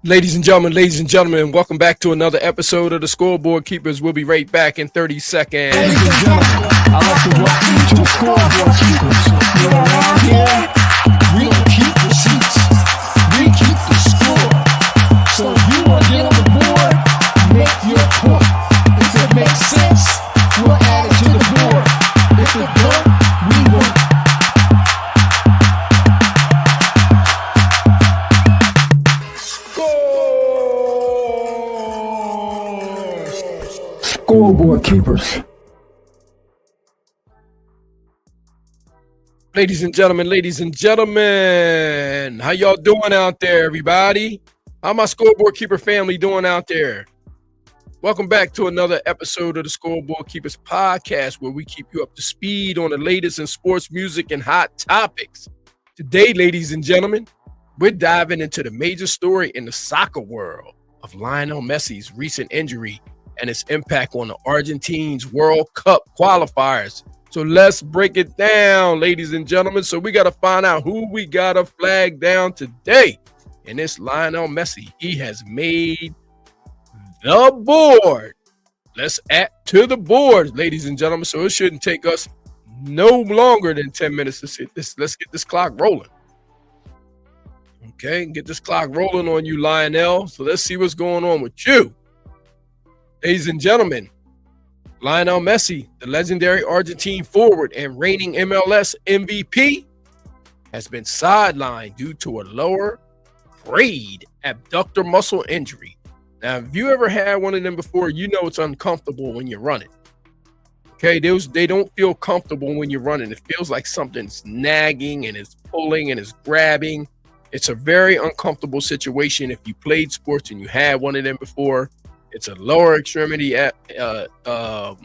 Ladies and gentlemen, welcome back to another episode of the Scoreboard Keepers. We'll be right back in 30 seconds. Ladies and gentlemen, I'd like to welcome you to the Scoreboard Keepers. You're around here, we don't keep receipts, we keep the score. So if you want to get on the board, make your point. If it makes sense, we'll add it to the board. If it don't, we won't. Scoreboard Keepers. Ladies and gentlemen, how y'all doing out there, everybody? How my Scoreboard Keeper family doing out there? Welcome back to another episode of the Scoreboard Keepers podcast, where we keep you up to speed on the latest in sports, music, and hot topics. Today, ladies and gentlemen, we're diving into the major story in the soccer world of Lionel Messi's recent injury and its impact on the Argentine's World Cup qualifiers. So let's break it down, ladies and gentlemen. So we got to find out who we got to flag down today. And it's Lionel Messi. He has made the board. Let's add to the board, ladies and gentlemen. So it shouldn't take us no longer than 10 minutes to sit this. Let's get this clock rolling. Okay, get this clock rolling on you, Lionel. So let's see what's going on with you. Ladies and gentlemen, Lionel Messi, the legendary Argentine forward and reigning MLS MVP, has been sidelined due to a lower grade abductor muscle injury. Now, if you ever had one of them before, you know it's uncomfortable when you're running. Okay, they don't feel comfortable when you're running. It feels like something's nagging and it's pulling and it's grabbing. It's a very uncomfortable situation if you played sports and you had one of them before. It's a lower extremity, kind of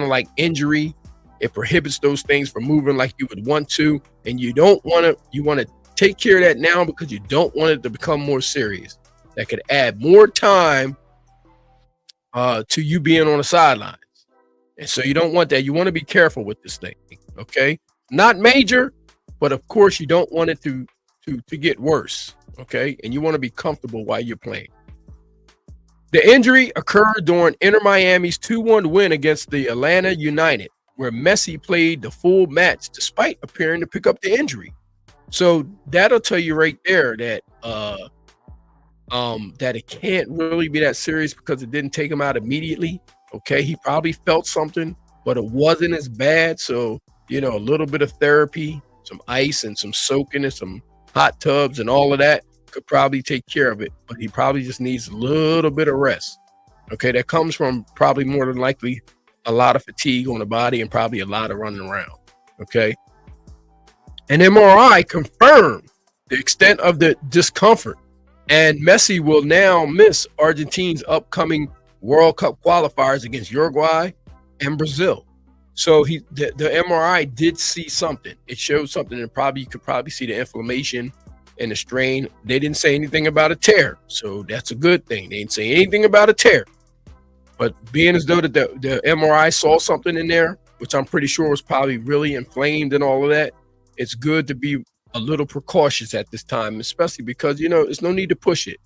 like injury. It prohibits those things from moving like you would want to, and you don't want to. You want to take care of that now because you don't want it to become more serious. That could add more time to you being on the sidelines, and so you don't want that. You want to be careful with this thing. Okay, not major, but of course you don't want it to get worse. Okay, and you want to be comfortable while you're playing. The injury occurred during Inter Miami's 2-1 win against the Atlanta United, where Messi played the full match despite appearing to pick up the injury. So that'll tell you right there that that it can't really be that serious because it didn't take him out immediately. Okay, he probably felt something, but it wasn't as bad. So, a little bit of therapy, some ice and some soaking and some hot tubs and all of that could probably take care of it, but he probably just needs a little bit of rest. Okay, that comes from probably more than likely a lot of fatigue on the body and probably a lot of running around. Okay, an MRI confirmed the extent of the discomfort, and Messi will now miss Argentina's upcoming World Cup qualifiers against Uruguay and Brazil. So the MRI did see something. It showed something, and you could probably see the inflammation and the strain. They didn't say anything about a tear, so that's a good thing. They didn't say anything about a tear, but being as though that the MRI saw something in there, which I'm pretty sure was probably really inflamed and all of that, it's good to be a little precautious at this time, especially because there's no need to push it.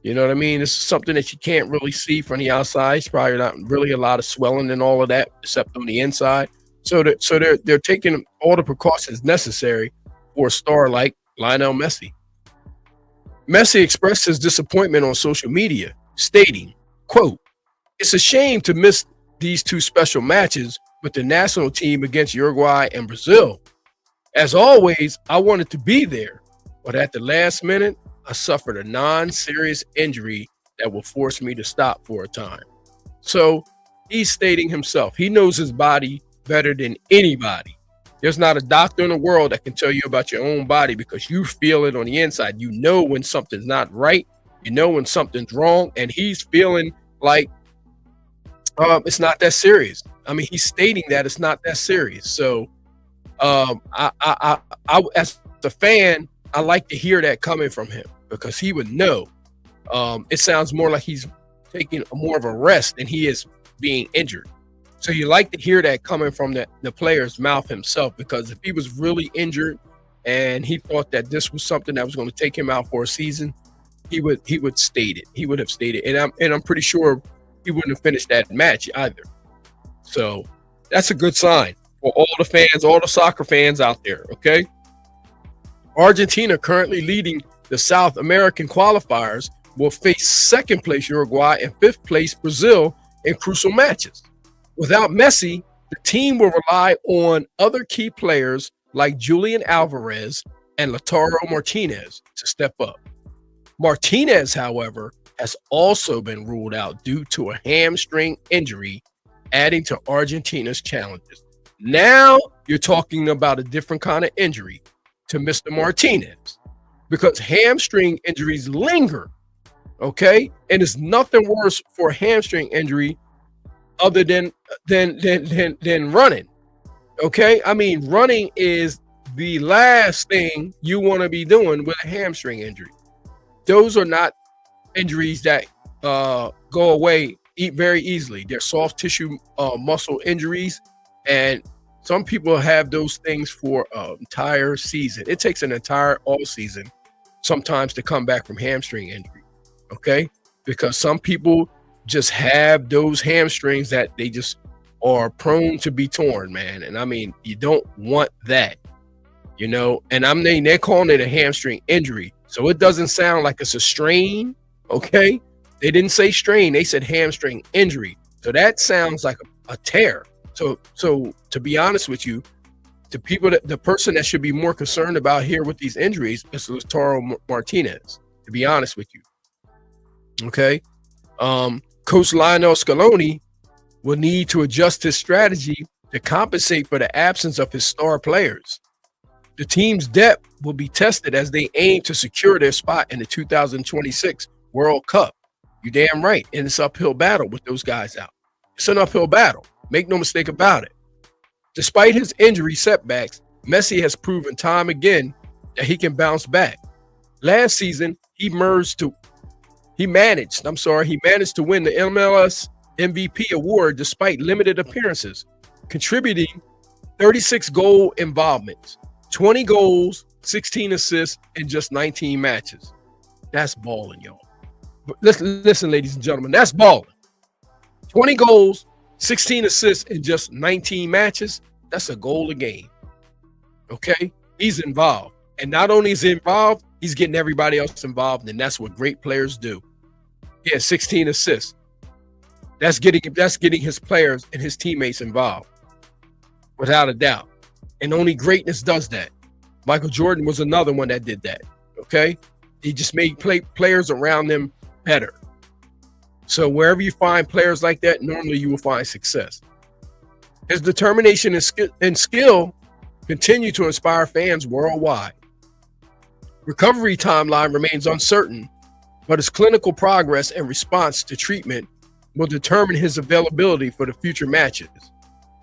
You know what I mean? This is something that you can't really see from the outside. It's probably not really a lot of swelling and all of that, except on the inside. So they're taking all the precautions necessary for a star like Lionel Messi. Messi expressed his disappointment on social media, stating, quote, "It's a shame to miss these two special matches with the national team against Uruguay and Brazil. As always, I wanted to be there, but at the last minute, I suffered a non-serious injury that will force me to stop for a time." So he's stating himself. He knows his body better than anybody. There's not a doctor in the world that can tell you about your own body because you feel it on the inside. You know when something's not right. You know when something's wrong. And he's feeling like it's not that serious. I mean, he's stating that it's not that serious. So I as a fan, I like to hear that coming from him because he would know. It sounds more like he's taking more of a rest than he is being injured. So you like to hear that coming from the player's mouth himself, because if he was really injured and he thought that this was something that was going to take him out for a season, he would state it. He would have stated, and I'm pretty sure he wouldn't have finished that match either. So that's a good sign for all the fans, all the soccer fans out there. Okay, Argentina, currently leading the South American qualifiers, will face second place Uruguay and fifth place Brazil in crucial matches. Without Messi, the team will rely on other key players like Julian Alvarez and Lautaro Martinez to step up. Martinez, however, has also been ruled out due to a hamstring injury, adding to Argentina's challenges. Now you're talking about a different kind of injury to Mr. Martinez, because hamstring injuries linger, okay? And it's nothing worse for a hamstring injury other than running, okay? I mean, running is the last thing you want to be doing with a hamstring injury. Those are not injuries that go away very easily. They're soft tissue muscle injuries, and some people have those things for an entire season. It takes an entire all season sometimes to come back from hamstring injury, okay? Because some people just have those hamstrings that they just are prone to be torn, man. And I mean, you don't want that, you know? And they're calling it a hamstring injury. So it doesn't sound like it's a strain, okay? They didn't say strain, they said hamstring injury. So that sounds like a tear. So to be honest with you, the person that should be more concerned about here with these injuries is Lautaro Martinez, to be honest with you. Okay. Coach Lionel Scaloni will need to adjust his strategy to compensate for the absence of his star players. The team's depth will be tested as they aim to secure their spot in the 2026 World Cup. You damn right. And it's an uphill battle with those guys out. It's an uphill battle. Make no mistake about it. Despite his injury setbacks, Messi has proven time again that he can bounce back. Last season, he managed to win the MLS MVP award despite limited appearances, contributing 36 goal involvements, 20 goals, 16 assists in just 19 matches. That's balling, y'all. But listen, ladies and gentlemen, that's balling. 20 goals, 16 assists in just 19 matches. That's a goal a game. Okay? He's involved. And not only is he involved, he's getting everybody else involved, and that's what great players do. Yeah, 16 assists. That's getting his players and his teammates involved, without a doubt. And only greatness does that. Michael Jordan was another one that did that. Okay? He just made players around them better. So wherever you find players like that, normally you will find success. His determination and skill continue to inspire fans worldwide. Recovery timeline remains uncertain, but his clinical progress and response to treatment will determine his availability for the future matches.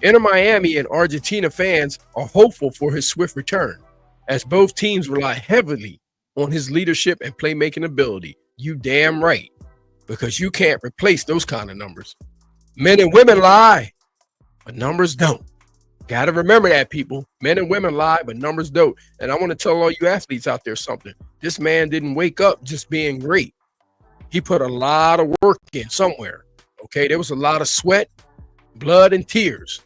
Inter Miami and Argentina fans are hopeful for his swift return, as both teams rely heavily on his leadership and playmaking ability. You damn right, because you can't replace those kind of numbers. Men and women lie, but numbers don't. Got to remember that, people. Men and women lie, but numbers don't. And I want to tell all you athletes out there something. This man didn't wake up just being great. He put a lot of work in somewhere. Okay, there was a lot of sweat, blood, and tears.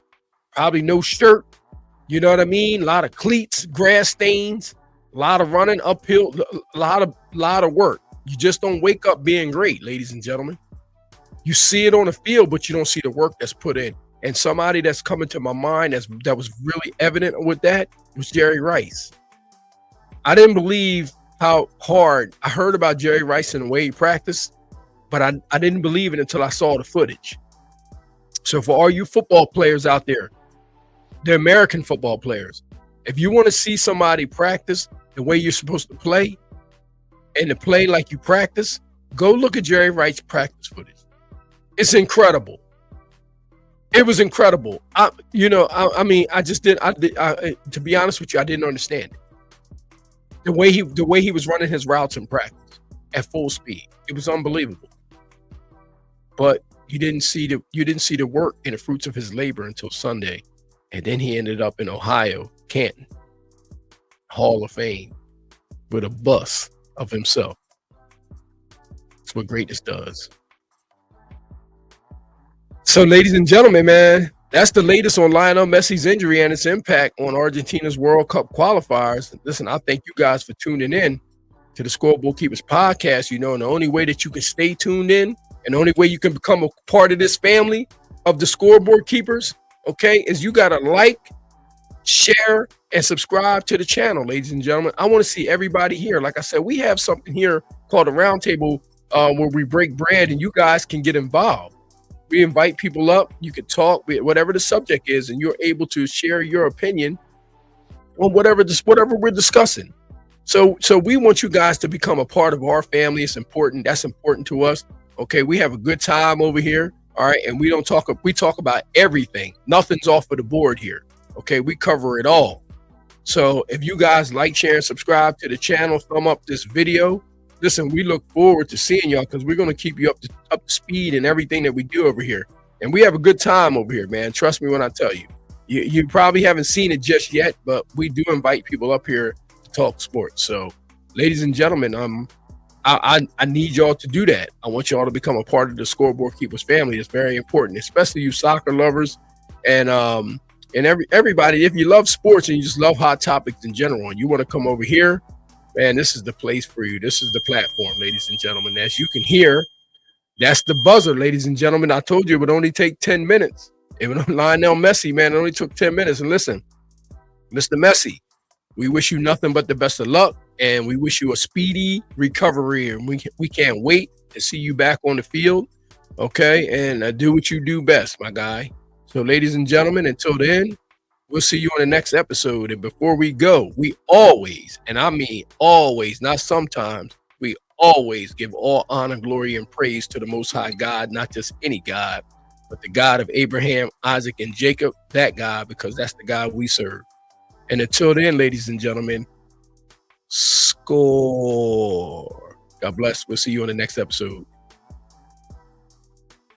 Probably no shirt. You know what I mean? A lot of cleats, grass stains, a lot of running uphill, a lot of work. You just don't wake up being great, ladies and gentlemen. You see it on the field, but you don't see the work that's put in. And somebody that's coming to my mind that was really evident with that was Jerry Rice. I didn't believe how hard I heard about Jerry Rice and the way he practiced, but I didn't believe it until I saw the footage. So for all you football players out there, the American football players, if you want to see somebody practice the way you're supposed to play and to play like you practice, go look at Jerry Rice practice footage. It's incredible. It was incredible. To be honest with you, I didn't understand it. The way he was running his routes in practice at full speed. It was unbelievable. But you didn't see the work and the fruits of his labor until Sunday. And then he ended up in Ohio, Canton, Hall of Fame, with a bust of himself. That's what greatness does. So, ladies and gentlemen, man, that's the latest on Lionel Messi's injury and its impact on Argentina's World Cup qualifiers. Listen, I thank you guys for tuning in to the Scoreboard Keepers podcast. And the only way that you can stay tuned in and the only way you can become a part of this family of the Scoreboard Keepers, okay, is you got to like, share, and subscribe to the channel, ladies and gentlemen. I want to see everybody here. Like I said, we have something here called a roundtable where we break bread and you guys can get involved. We invite people up. You can talk, whatever the subject is, and you're able to share your opinion on whatever we're discussing. So we want you guys to become a part of our family. It's important. That's important to us. Okay, we have a good time over here. All right, and we talk about everything. Nothing's off of the board here. Okay, we cover it all. So if you guys like, share, and subscribe to the channel, thumb up this video. Listen, we look forward to seeing y'all because we're going to keep you up to speed in everything that we do over here. And we have a good time over here, man. Trust me when I tell you. You probably haven't seen it just yet, but we do invite people up here to talk sports. So, ladies and gentlemen, I need y'all to do that. I want y'all to become a part of the Scoreboard Keepers family. It's very important, especially you soccer lovers and everybody. If you love sports and you just love hot topics in general and you want to come over here, man, this is the place for you. This is the platform, ladies and gentlemen. As you can hear, that's the buzzer, ladies and gentlemen. I told you it would only take 10 minutes. Even Lionel Messi, man, it only took 10 minutes. And listen, Mr. Messi, we wish you nothing but the best of luck, and we wish you a speedy recovery. And we can't wait to see you back on the field, okay? And do what you do best, my guy. So, ladies and gentlemen, until then, we'll see you on the next episode. And before we go, we always, and I mean always, not sometimes, we always give all honor, glory, and praise to the Most High God, not just any God, but the God of Abraham, Isaac, and Jacob, that God, because that's the God we serve. And until then, ladies and gentlemen, score. God bless. We'll see you on the next episode.